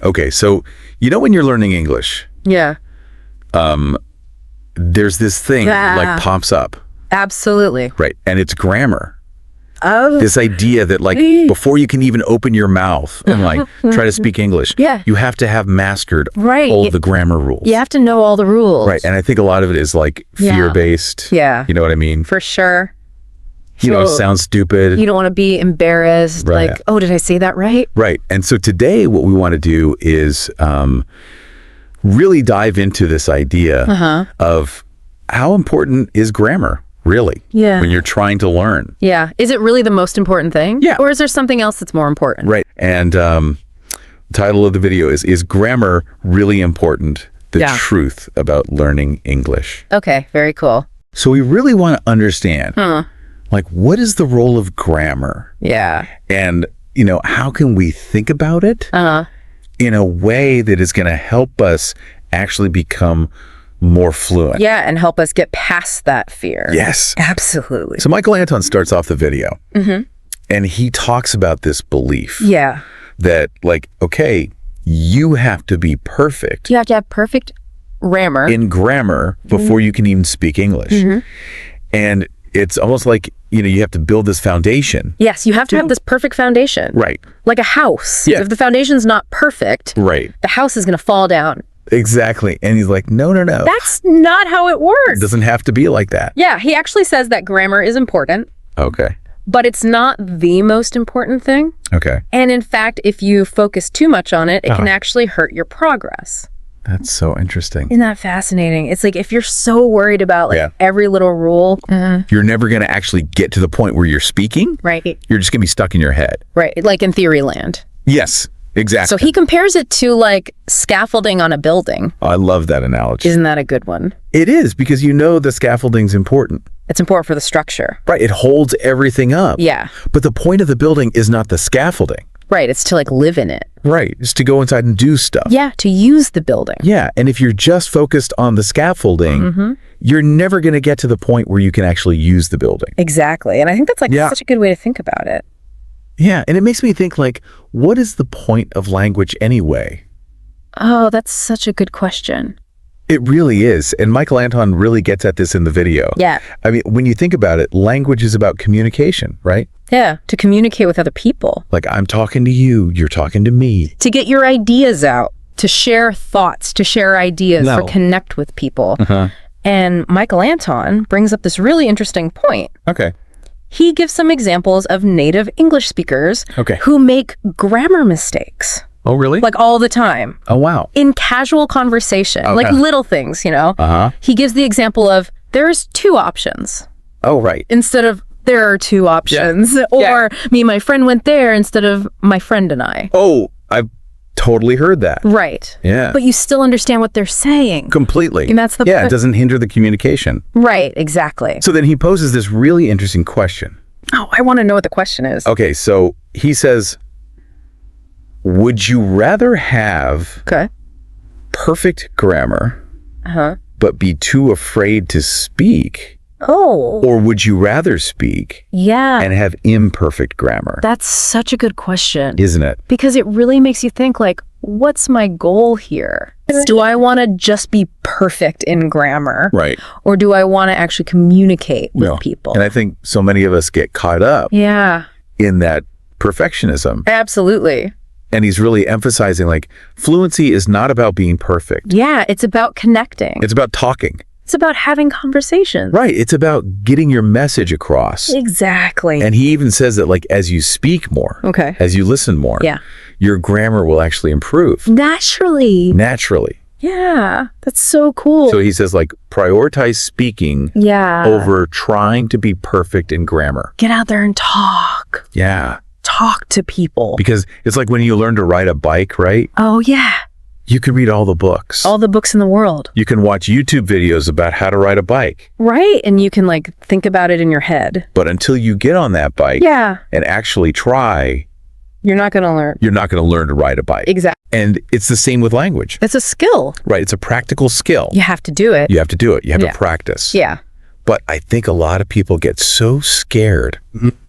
Okay, so you know when you're learning English, Yeah. there's this thing like pops up. Absolutely. Right. And it's grammar. Oh. This idea that like before you can even open your mouth and like try to speak English, you have to have mastered all the grammar rules. You have to know all the rules. Right. And I think a lot of it is like fear-based. Yeah. You know what I mean? For sure. You know, it sounds stupid. You don't want to be embarrassed. Right. Like, oh, did I say that right? Right. And so today what we want to do is really dive into this idea of how important is grammar, really, when you're trying to learn. Yeah. Is it really the most important thing? Yeah. Or is there something else that's more important? Right. And the title of the video is grammar really important? The truth about learning English. Okay. Very cool. So we really want to understand, like, what is the role of grammar? Yeah. And, you know, how can we think about it in a way that is going to help us actually become more fluent? Yeah, and help us get past that fear. Yes. Absolutely. So Michael Anton starts off the video, and he talks about this belief that, like, okay, you have to be perfect. You have to have perfect grammar. In grammar before you can even speak English. And it's almost like, you know, you have to build this foundation. Yes, you have to have this perfect foundation. Right. Like a house. Yeah. If the foundation's not perfect, the house is going to fall down. Exactly. And he's like, no. That's not how it works. It doesn't have to be like that. Yeah, he actually says that grammar is important. Okay. But it's not the most important thing. Okay. And in fact, if you focus too much on it, it can actually hurt your progress. That's so interesting. Isn't that fascinating? It's like if you're so worried about like every little rule. You're never going to actually get to the point where you're speaking. Right. You're just going to be stuck in your head. Right. Like in theory land. Yes, exactly. So he compares it to like scaffolding on a building. I love that analogy. Isn't that a good one? It is, because you know the scaffolding's important. It's important for the structure. Right. It holds everything up. Yeah. But the point of the building is not the scaffolding. Right. It's to like live in it. Right. It's to go inside and do stuff. Yeah. To use the building. Yeah. And if you're just focused on the scaffolding, you're never going to get to the point where you can actually use the building. Exactly. And I think that's like such a good way to think about it. Yeah. And it makes me think, like, what is the point of language anyway? Oh, that's such a good question. It really is. And Michael Anton really gets at this in the video. Yeah. I mean, when you think about it, language is about communication, right? Yeah. To communicate with other people. Like, I'm talking to you, you're talking to me. To get your ideas out, to share thoughts, to share ideas, or connect with people. And Michael Anton brings up this really interesting point. Okay. He gives some examples of native English speakers who make grammar mistakes. Oh, really? Like all the time. Oh, wow. In casual conversation, like little things, you know? He gives the example of, there's two options. Oh, right. Instead of, there are two options. Or, me and my friend went there instead of my friend and I. Oh, I've totally heard that. Right. Yeah. But you still understand what they're saying. Completely. And that's the it doesn't hinder the communication. Right, exactly. So then he poses this really interesting question. Oh, I want to know what the question is. Okay, so he says, would you rather have perfect grammar, but be too afraid to speak? Oh. Or would you rather speak and have imperfect grammar? That's such a good question. Isn't it? Because it really makes you think, like, what's my goal here? Do I want to just be perfect in grammar? Right. Or do I want to actually communicate with people? And I think so many of us get caught up in that perfectionism. Absolutely. And he's really emphasizing, like, fluency is not about being perfect. Yeah, it's about connecting. It's about talking. It's about having conversations. Right. It's about getting your message across. Exactly. And he even says that, like, as you speak more, as you listen more, your grammar will actually improve. Naturally. Yeah, that's so cool. So he says, like, prioritize speaking over trying to be perfect in grammar. Get out there and talk. Yeah. Talk to people. Because it's like when you learn to ride a bike, right? Oh, yeah. You can read all the books. All the books in the world. You can watch YouTube videos about how to ride a bike. Right. And you can, like, think about it in your head. But until you get on that bike and actually try, you're not going to learn. You're not going to learn to ride a bike. Exactly. And it's the same with language. It's a skill. Right. It's a practical skill. You have to do it. You have to do it. You have to practice. Yeah. But I think a lot of people get so scared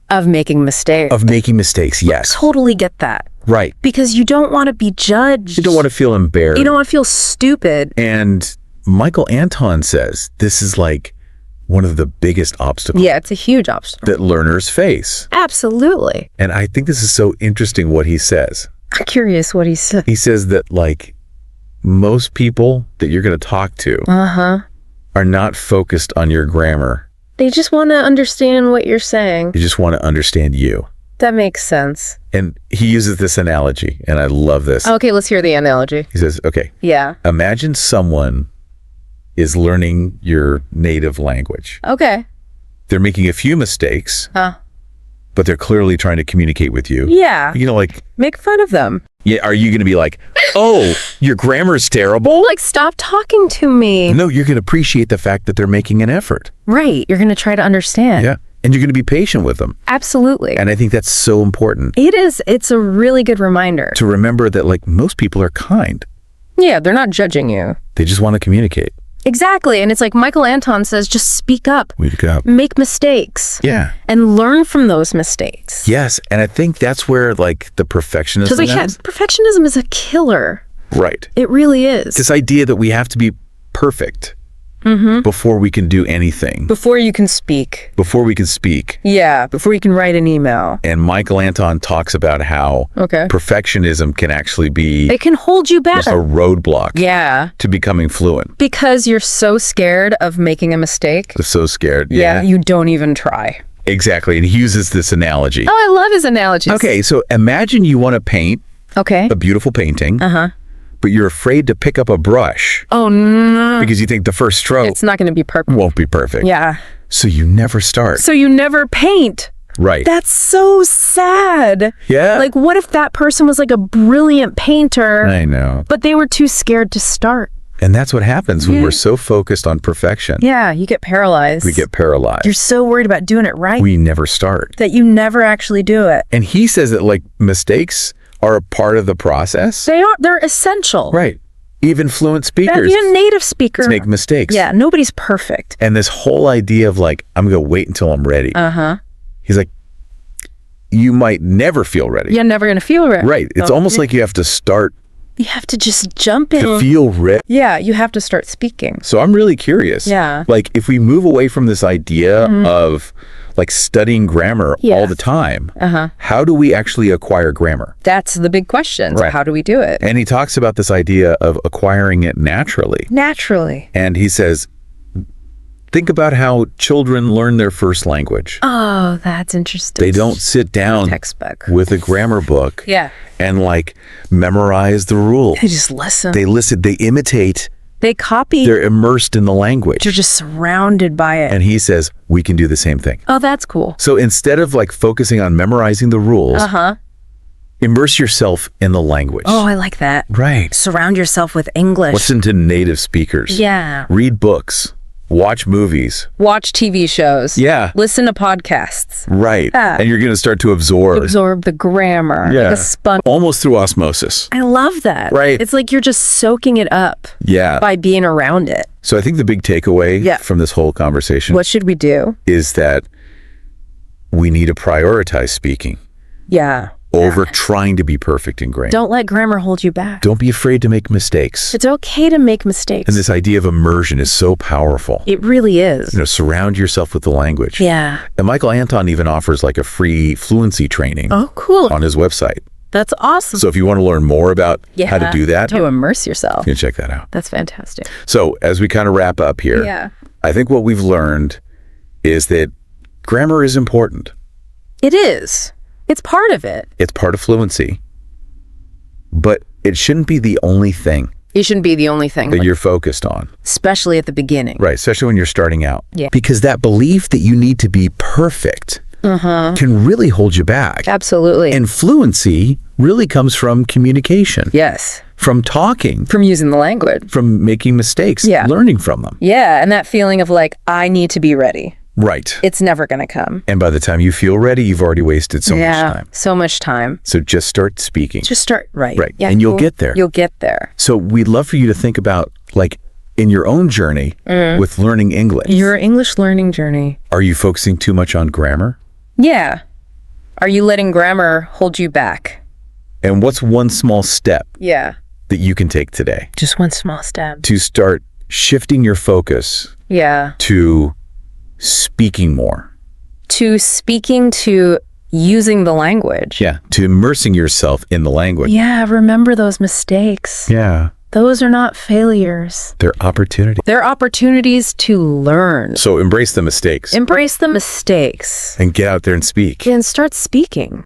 of making mistakes. Yes. Totally get that. Right. Because you don't want to be judged. You don't want to feel embarrassed. You don't want to feel stupid. And Michael Anton says this is like one of the biggest obstacles. Yeah, it's a huge obstacle that learners face. Absolutely. And I think this is so interesting what he says. I'm curious what he said. He says that like most people that you're going to talk to are not focused on your grammar. They just want to understand what you're saying. They just want to understand you. That makes sense. And he uses this analogy, and I love this. Okay, let's hear the analogy. He says, okay. Yeah. Imagine someone is learning your native language. Okay. They're making a few mistakes, but they're clearly trying to communicate with you. Yeah. You know, like... Make fun of them. Yeah, are you going to be like, oh, your grammar is terrible? Like, stop talking to me. No, you're going to appreciate the fact that they're making an effort. Right. You're going to try to understand. Yeah. And you're going to be patient with them. Absolutely. And I think that's so important. It is. It's a really good reminder. To remember that, like, most people are kind. Yeah, they're not judging you. They just want to communicate. Exactly. And it's like Michael Anton says, just speak up. Speak up. Make mistakes. Yeah. And learn from those mistakes. Yes. And I think that's where, like, the perfectionism is. Perfectionism is a killer. Right. It really is. This idea that we have to be perfect before we can do anything. Before you can speak. Before we can speak. Yeah, before you can write an email. And Michael Anton talks about how perfectionism can actually be... It can hold you back. A roadblock. Yeah. To becoming fluent. Because you're so scared of making a mistake. They're so scared. Yeah, you don't even try. Exactly. And he uses this analogy. Oh, I love his analogies. Okay, so imagine you want to paint a beautiful painting. But you're afraid to pick up a brush. Oh, no. Because you think the first stroke... It's not going to be perfect. Won't be perfect. Yeah. So you never start. So you never paint. Right. That's so sad. Yeah. Like, what if that person was like a brilliant painter? I know. But they were too scared to start. And that's what happens when we're so focused on perfection. Yeah, you get paralyzed. We get paralyzed. You're so worried about doing it right. We never start. That you never actually do it. And he says that, like, mistakes are a part of the process. They are. They're essential. Right. Even fluent speakers. Even native speakers. Make mistakes. Yeah, nobody's perfect. And this whole idea of, like, I'm going to wait until I'm ready. He's like, you might never feel ready. You're never going to feel ready. Right. It's almost like you have to start. You have to just jump in. To feel ready. Yeah, you have to start speaking. So I'm really curious. Yeah. Like, if we move away from this idea of, like, studying grammar all the time, how do we actually acquire grammar? That's the big question. Right. How do we do it? And he talks about this idea of acquiring it naturally. Naturally. And he says, think about how children learn their first language. Oh, that's interesting. They don't sit down with a grammar book and, like, memorize the rules. They just listen. They listen. They imitate. They copy. They're immersed in the language. You're just surrounded by it. And he says, we can do the same thing. Oh, that's cool. So instead of, like, focusing on memorizing the rules, immerse yourself in the language. Oh, I like that. Right. Surround yourself with English. Listen to native speakers. Yeah. Read books. Watch movies. Watch TV shows. Yeah. Listen to podcasts. Right. And you're going to start to absorb the grammar. Like a sponge. Almost through osmosis. I love that. Right. It's like you're just soaking it up. Yeah. By being around it. So I think the big takeaway from this whole conversation. What should we do? Is that we need to prioritize speaking. Yeah. Over trying to be perfect in grammar. Don't let grammar hold you back. Don't be afraid to make mistakes. It's okay to make mistakes. And this idea of immersion is so powerful. It really is. You know, surround yourself with the language. Yeah. And Michael Anton even offers, like, a free fluency training. Oh, cool. On his website. That's awesome. So if you want to learn more about how to do that. To immerse yourself. You can check that out. That's fantastic. So as we kind of wrap up here. I think what we've learned is that grammar is important. It is. It's part of it. It's part of fluency. But it shouldn't be the only thing. It shouldn't be the only thing that you're focused on. Especially at the beginning. Right, especially when you're starting out. Yeah. Because that belief that you need to be perfect can really hold you back. Absolutely. And fluency really comes from communication. Yes. From talking. From using the language. From making mistakes. Yeah. Learning from them. Yeah, and that feeling of, like, I need to be ready. Right. It's never going to come. And by the time you feel ready, you've already wasted so much time. So much time. So just start speaking. Just start, right. Yeah, and you'll get there. You'll get there. So we'd love for you to think about, like, in your own journey with learning English. Your English learning journey. Are you focusing too much on grammar? Yeah. Are you letting grammar hold you back? And what's one small step Yeah. that you can take today Just one small step. to start shifting your focus Yeah. to speaking more? To speaking, to using the language. Yeah. To immersing yourself in the language. Yeah, remember those mistakes. Yeah. Those are not failures. They're opportunities. They're opportunities to learn. So embrace the mistakes Embrace the mistakes. and get out there and speak. And start speaking.